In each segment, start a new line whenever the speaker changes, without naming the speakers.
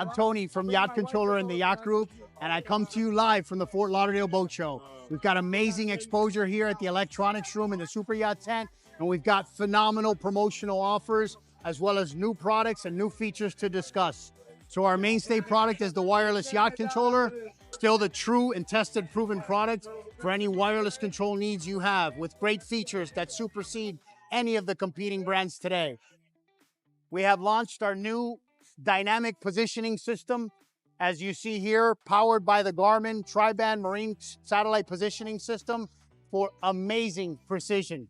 I'm Tony from Yacht Controller and the Yacht Group, and I come to you live from the Fort Lauderdale Boat Show. We've got amazing exposure here at the electronics room in the Super Yacht tent, and we've got phenomenal promotional offers, as well as new products and new features to discuss. So our mainstay product is the wireless Yacht Controller, still the true and tested proven product for any wireless control needs you have, with great features that supersede any of the competing brands today. We have launched our new dynamic positioning system, as you see here, powered by the Garmin Tri-Band Marine Satellite Positioning System for amazing precision.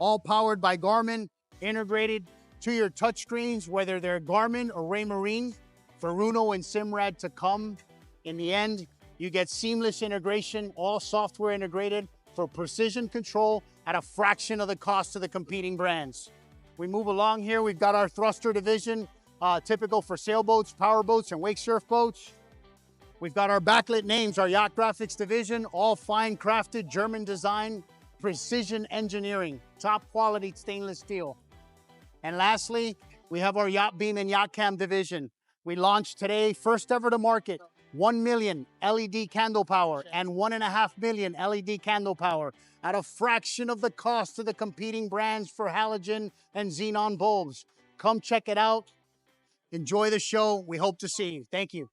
All powered by Garmin, integrated to your touchscreens, whether they're Garmin or Raymarine, for Runo and Simrad to come. In the end, you get seamless integration, all software integrated for precision control at a fraction of the cost of the competing brands. We move along here, we've got our thruster division, typical for sailboats, powerboats, and wake surf boats. We've got our backlit names, our yacht graphics division, all fine crafted German design, precision engineering, top quality stainless steel. And lastly, we have our yacht beam and yacht cam division. We launched today, first ever to market, 1 million LED candle power and 1.5 million LED candle power at a fraction of the cost of the competing brands for halogen and xenon bulbs. Come check it out. Enjoy the show. We hope to see you. Thank you.